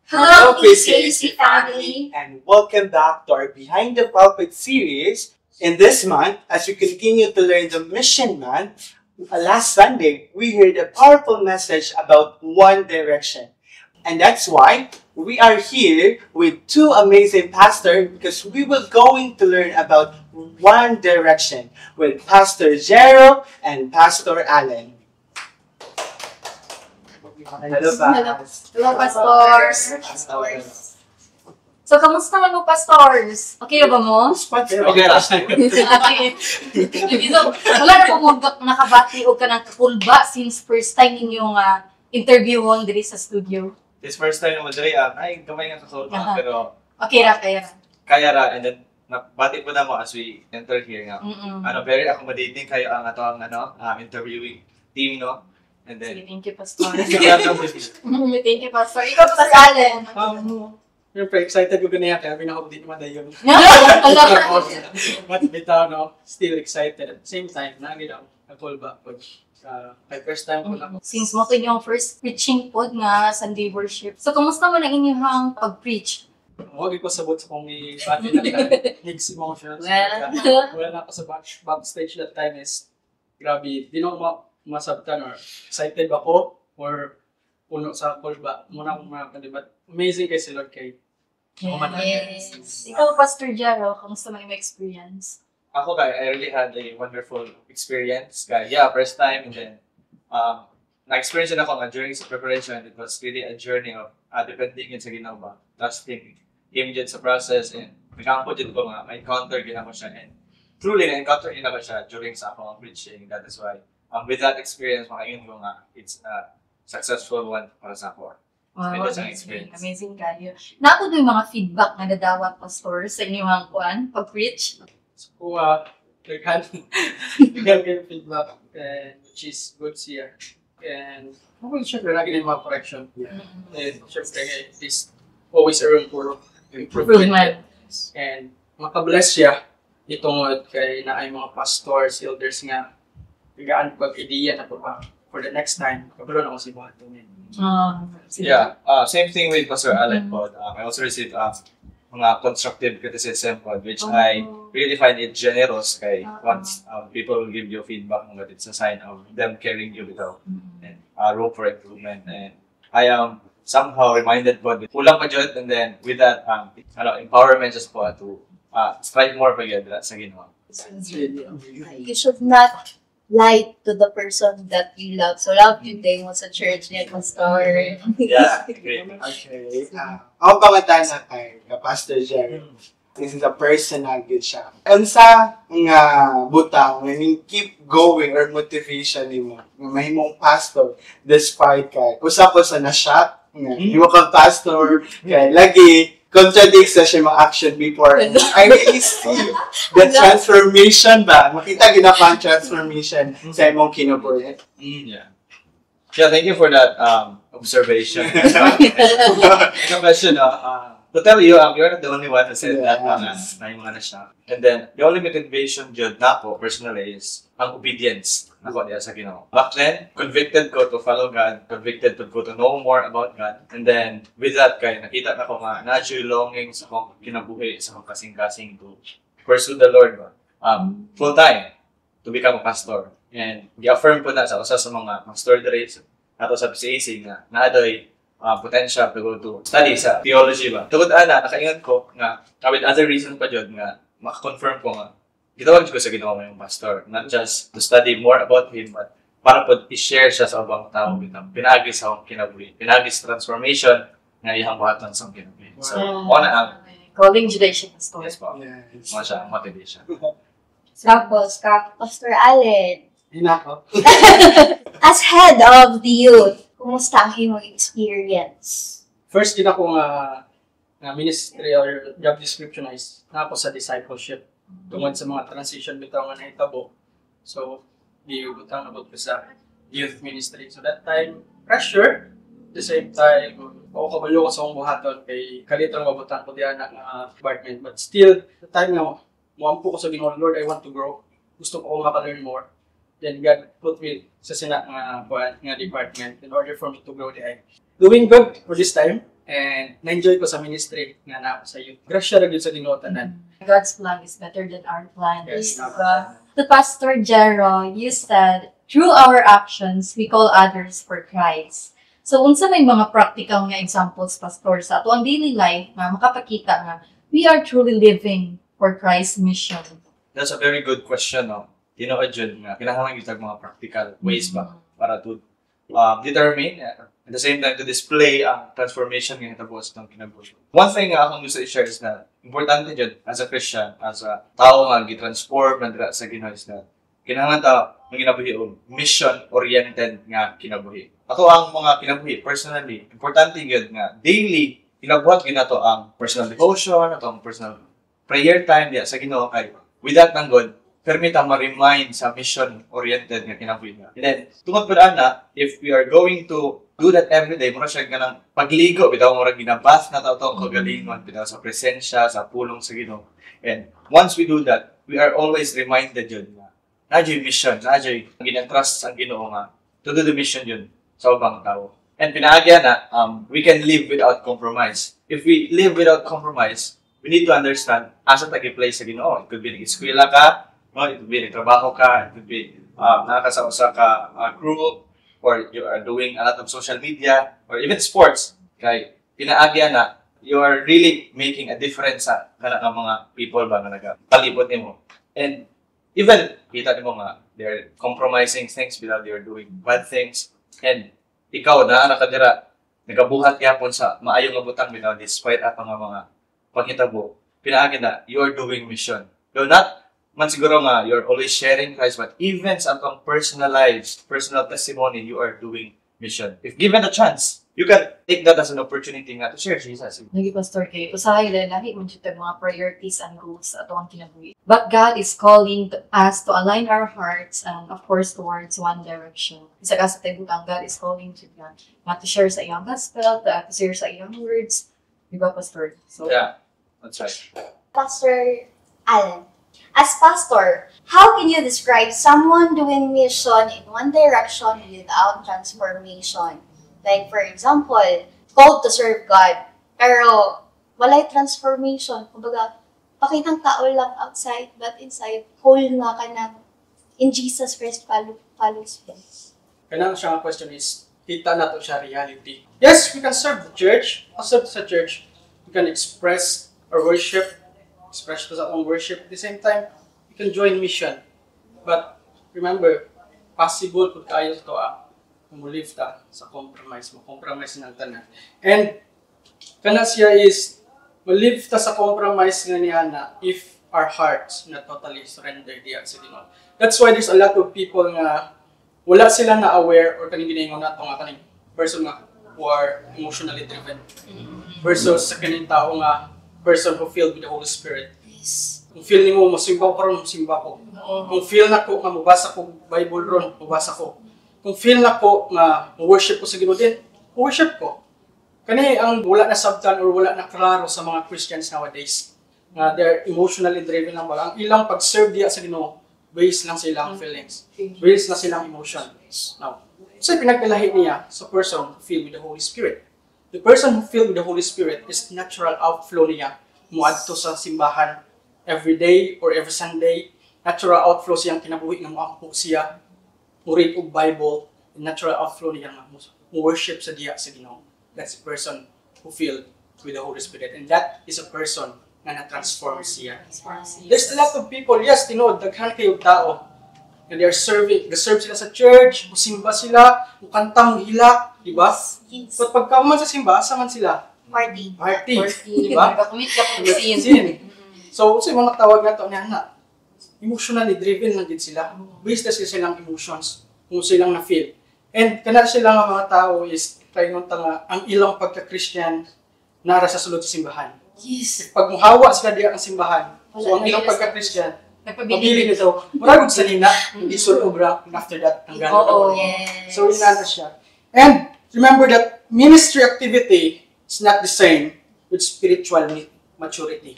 Hello, PCAC family! And welcome back to our Behind the Pulpit series. In this month, as we continue to learn the Mission Month, last Sunday, we heard a powerful message about One Direction. And that's why we are here with two amazing pastors because we were going to learn about One Direction with Pastor Jero and Pastor Allen. Hello, Pastors. Hello, Pastors. So, kamusta man mo, Pastors? Okay na ba mo? Okay, last time. So, wala na po mo nakabati o ka ng kakulba since first time inyong interview mo diri sa studio. This first time naman diri, ay, gamay nga kakulba, pero Okay ra, kaya ra. kaya ra, and then, bati po na mo as we enter here nga. Very accommodating kayo ang ato ang interviewing team, no? And then, Sige, thank you, Pastor. Thank Thank you, Pastor. Ikaw, Pastor Allen. Siyempre, excited ko ganyan kaya pinaka din naman na yun. But bitaw, no? Still excited. At the same time, nagin ako. Nag-callback ko. My first time ko lang. Since mo ito yung first preaching pod nga Sunday worship. So, kumusta mo na inyong pag-preach? Huwag ko sabot sa kong i-bati na mixed emotions. Wala na ako sa backstage that time is grabe. Di na masabtan or excited ba ko or puno sa callback. Muna akong mga kandibat. Amazing kay si Lord kay. Yes. Ikaw, Pastor Jaro, kamusta mo yung experience? Ako guys, I really had a wonderful experience. Guys, yeah, first time, and then, na-experience din ako nga during sa preparation. It was really a journey of depending yun sa ginawa. Trusting Him dyan sa process, and nagkampo din ko nga, ma-encounter ginawa siya, and truly na-encounter ginawa siya during sa akong preaching. That is why, with that experience, makain ko nga, it's a successful one para sa ako. Wow, amazing kayo. Nato yung mga feedback na nadawat, Pastor, sa inyong pag-preach? So, naghan kayo feedback which is good siya. And, syempre, lagi na yung mga correction. And, syempre, it is always a room for improvement. And, makabless siya itong kay na ay mga pastors, elders nga, bigaan pag-ideya na po ba for the next time, kabalo na ako si Bato. Yeah, same thing with Pastor Allen po. I also received mga constructive criticism po, which I really find it generous kay once people will give you feedback, but it's a sign of them caring you without and room for improvement. And I am somehow reminded po, kulang pa dyan, and then with that empowerment just po to strive more pa yun sa ginawa. You should not lie to the person that you love. So, love you day mo sa church niya, Pastor. Yeah, great. Okay. Ako pangataan na kay Pastor Jerry. This is a personal good siya. Ang sa nga butang, when you keep going or motivation ni mo, may mong pastor, despite kay, usa ko sa na-shock, hindi mo kang pastor, kay lagi, contradicts na siya mga action before. I really see the transformation ba? Makita ginapa ang transformation sa imong kinubuhi. Yeah. Yeah, thank you for that observation. The question, to tell you, you're not the only one who said that na yung mga na-shock. And then, the only motivation dyan na po, personally, is ang obedience na ko niya sa Ginoo. Back then, convicted ko to follow God, convicted ko to know more about God. And then, with that, kaya nakita na ko nga, natural longing sa kong kinabuhi, sa kong kasing-kasing to pursue the Lord full time to become a pastor. And i-affirm ko na sa usa sa mga pastor rates ato sa PCAC na naadoy potential to go to study sa theology ba. Tugod ana, nakaingat ko nga, with other reason pa dyan nga, makakonfirm ko nga, gitawag ko sa ginawa ngayong pastor. Not just to study more about him, but para po i-share siya sa ibang tao. Pinagi sa akong kinabuhi. Pinagi sa transformation na ihang buhatan sa akong kinabuhi. So, na ang Calling Judaism, Pastor. yes po. Mga siya ang motivation. Tapos, Pastor Allen, Hinako. as head of the youth, kumusta ang imong experience? First, din ako nga ministry or job description is na ako sa discipleship tungod sa mga transition bitaw nga nahitabo. So, butang abot ko sa youth ministry. So that time, pressure. At the same time, ako kabalo ko sa akong buhaton kay kalitang mabutang ko diyan nga department. But still, the time nga, muampo ko sa Ginoo, Lord, I want to grow. Gusto ko maka-learn more. Then God put me sa sina nga department in order for me to grow the doing good for this time. And na-enjoy ko sa ministry nga na sa youth. Grasya ra gyud sa Ginoo tanan. God's plan is better than our plan. Yes, Diba? To Pastor Jero, you said, through our actions, we call others for Christ. So, unsa may mga practical nga examples, Pastor, sa ato ang daily life nga makapakita nga we are truly living for Christ's mission. That's a very good question, no? Jud, nga kinahanglan gyud mga practical ways ba para to determine at the same time to display ang transformation nga hitabo sa kinabuhi. One thing nga akong gusto i-share is na importante jud as a Christian, as a tao nga gi-transform na sa Ginoo is na kinahanglan ta ang kinabuhi og mission-oriented nga kinabuhi. Ako ang mga kinabuhi personally, importante gyud nga daily kinabuhat gyud nato ang personal devotion, ato ang personal prayer time diya sa Ginoo kay with that nang God permit ang ma-remind sa mission-oriented nga kinabuhi nga. And then, tungod pa na, if we are going to do that every day, mura siya ganang pagligo, bitaw mura ginabas na taong kagalingon, bitaw sa presensya, sa pulong sa Ginoo. And once we do that, we are always reminded yun na nadyo yung mission, nadyo yung ginentrust ang Ginoo nga to do the mission yun sa ubang tao. And pinaagya na, we can live without compromise. If we live without compromise, we need to understand asa tagi-play sa Ginoo. It could be nag-eskwela ka, no? It could be nagtrabaho ka, it could be nakakasausa ka crew, or you are doing a lot of social media, or even sports. Kay pinaagya na, you are really making a difference sa kanang mga people ba nga nagapalibot nimo. And even kita nimo nga they're compromising things because they are doing bad things. And ikaw na nakadira nagabuhat gyapon sa maayong nga butang bitaw despite ato nga mga pangitabo. Pinaagya na you are doing mission. Though not man siguro nga you're always sharing Christ, but even sa atong personal lives, personal testimony, you are doing mission. If given a chance, you can take that as an opportunity nga to share Jesus. Lagi, Pastor, kay usahay lahi man jud mga priorities and goals sa ato ang kinabuhi. But God is calling us to align our hearts and of course towards one direction. Isa ka sa tibutang, God is calling to God to share sa iyang gospel, to share sa iyang words. Diba, Pastor? So, Yeah, that's right. Pastor Alan, as pastor, how can you describe someone doing mission in one direction without transformation? Like, for example, called to serve God, pero walay transformation. Kumbaga, pakitang tao lang outside, but inside, whole nga ka na in Jesus Christ follows him. Kanang siyang question is, kita na to siya reality. Yes, we can serve the church. Serve sa church, we can express our worship, express sa own worship. At the same time, we can join mission. But remember, possible kung tayo ito mumulive ta sa compromise. Compromise ng tanan. And kana siya is, malive ta sa compromise nga niya na if our hearts na totally surrender diya sa Ginoo. That's why there's a lot of people nga wala sila na aware or kaning ginaingon nato nga kaning person nga who are emotionally driven versus sa kaning tao nga person who filled with the Holy Spirit. Yes. Kung feel nimo mo simba ko ron, simba ko. Kung feel nako nga mubasa ko Bible ron, mubasa ko. Kung feel nako nga worship ko sa Ginoo din, worship ko. Kani ang wala na sabtan or wala na klaro sa mga Christians nowadays. Nga they're emotionally driven lang ba. Ang ilang pag-serve diya sa Ginoo based lang sa ilang feelings. Based lang sa ilang emotion. Now, so pinagkalahi niya sa person who filled with the Holy Spirit. The person who filled with the Holy Spirit is natural outflow niya. Muadto sa simbahan every day or every Sunday. Natural outflow siyang kinabuhi nga moampo siya. Murid og Bible. Natural outflow niya nga worship sa diya sa Ginoo. That's a person who filled with the Holy Spirit. And that is a person na na-transform siya. There's a lot of people, yes, tinod, daghan kayo tao. And they are serving, serve sila sa church, musimba sila, mukantang hila, di ba? Yes. But pagka man sa simba, asa man sila? Party. Party, di ba? Nagkakumit ka po sin. Sin. So, sa mga tawag na ito, na emotionally driven lang din sila. Based na sila silang emotions, kung silang na-feel. And kana sila nga mga tao is, kaya nung tanga, ang ilang pagka-Christian, nara sa sulod sa simbahan. Yes. Pag muhawa sila diya ang simbahan, so ang ilang pagka-Christian, mabili nito, maragod sa lina, hindi sulobra, and after that, ang gano'n. Oo. Yes. So, inana siya. And, remember that ministry activity is not the same with spiritual maturity.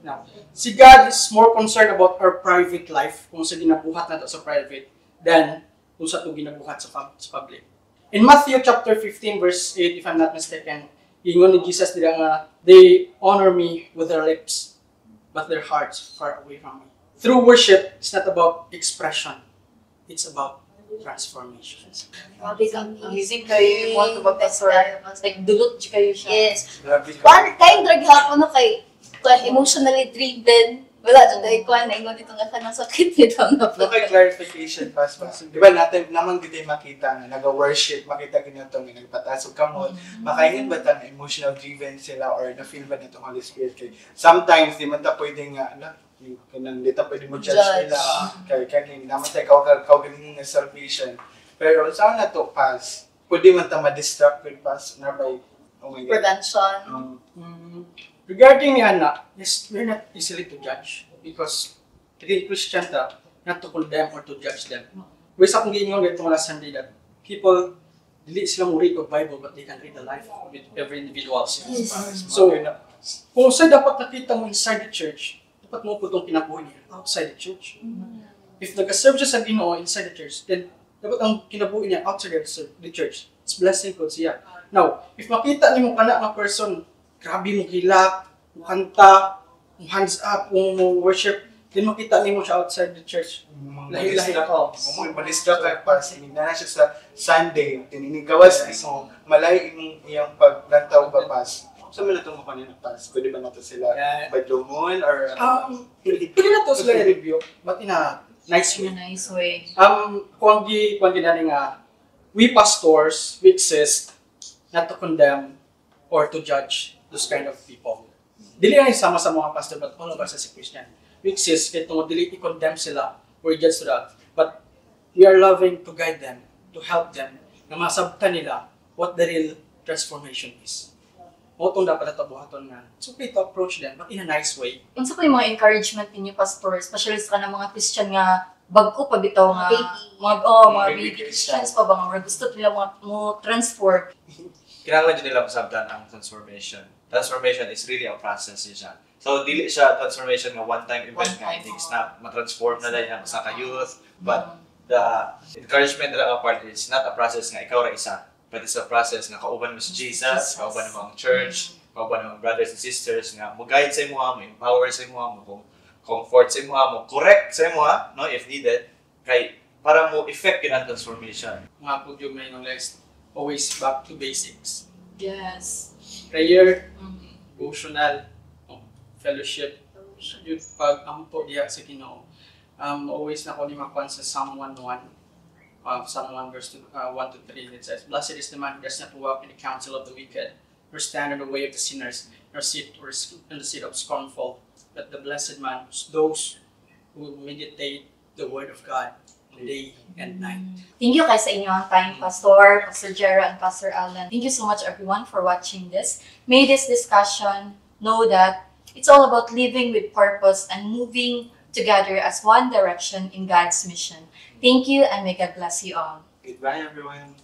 Now, si God is more concerned about our private life, kung sa ginabuhat nato sa private, than kung sa ito ginabuhat sa public. In Matthew chapter 15, verse 8, if I'm not mistaken, ingon ni Jesus dira nga, they honor me with their lips, but their hearts far away from me. Through worship, it's not about expression. It's about transformation. Amazing kayo. Want to ba, Pastor? Like, dulot kayo siya. Yes. Grabe ka. Kwan, kayong drag hapon no kay kwan, emotionally driven. Wala dyan dahil kwan, ingon ito nga kanang sakit nito nga No, kay clarification, Pastor. Di ba natin, naman kita makita nga, nag-worship, makita ganito nga, nagpatasok ka mo, makaingin ba ta na emotional driven sila or na-feel ba nitong Holy Spirit kay sometimes, di man ta pwede nga, kanang di ta pwede mo judge Judge. nila, kay kanin, naman tayo galing ng salvation. Pero saan na to, Pas? Pwede man ta ma-distract with Pas, na by, oh my God. prevention. Regarding ni Anna, yes, we're not easily to judge because within Christian ta, not to condemn or to judge them. Wais akong giingon gayto last Sunday that people dili sila mo read of Bible but they can read the life of every individual. So, kung saan dapat nakita mo inside the church, dapat mo po itong kinabuhi niya outside the church. If nag-serve siya sa Ginoo inside the church, then dapat ang kinabuhi niya outside the church. It's blessing ko siya. Now, if makita niyo mo kana nga person, grabe mo hilak, mo kanta, mo hands up, mo worship, then makita niyo mo siya outside the church. Lahi-lahi ako. Kung ma-distract ka, Pas, hindi na siya sa Sunday, tininigawas mo, malay imong iyang paglantaw ba, Pas. Saan mo na itong makanina, Pas? Pwede ba nato sila badlungon or Pwede na to sila i-review, but in a nice way. In a nice way. Kung ginani nga, we pastors, we exist not to condemn or to judge those kind of people. Dili nga sama sa mga pastor, but all of us as a Christian. We exist, kaya tungod dili i-condemn sila or judge sila. But we are loving to guide them, to help them, na masabtan nila what the real transformation is. O itong dapat natabuhaton na. It's okay to approach them, but in a nice way. Unsa po yung mga encouragement ninyo, Pastor? Especially sa kanang mga Christian nga bago pa bitaw nga mga baby Christians pa ba nga gusto nila mo transform. Kinahanglan din nila masabtan ang transformation. Transformation is really a process siya. So dili siya transformation nga one-time event nga things na ma-transform na dahil sa ka-youth, but the encouragement na part is not a process nga ikaw ra isa, but it's a process nga kauban mo si Jesus, kauban mo ang church, kauban mo ang brothers and sisters nga mo guide sa imo, mo empower sa imo, mo comfort sa imo, mo correct sa imo, no, if needed, kay para mo effect yun ang transformation. Mga po yung may next, always back to basics. Yes. Prayer, devotional, fellowship, yung pag-ampo diya sa Ginoo. Always na ko limakuan sa Psalm 1:1. Psalm 1 verse 1 to 3, it says, "Blessed is the man who does not walk in the counsel of the wicked, nor stand in the way of the sinners, nor sit in the seat of scornful, but the blessed man is those who meditate the word of God day and night." Thank you guys sa inyong time, Pastor Jera and Pastor Alan. Thank you so much everyone for watching this. May this discussion know that it's all about living with purpose and moving together as one direction in God's mission. Thank you and may God bless you all. Goodbye, everyone.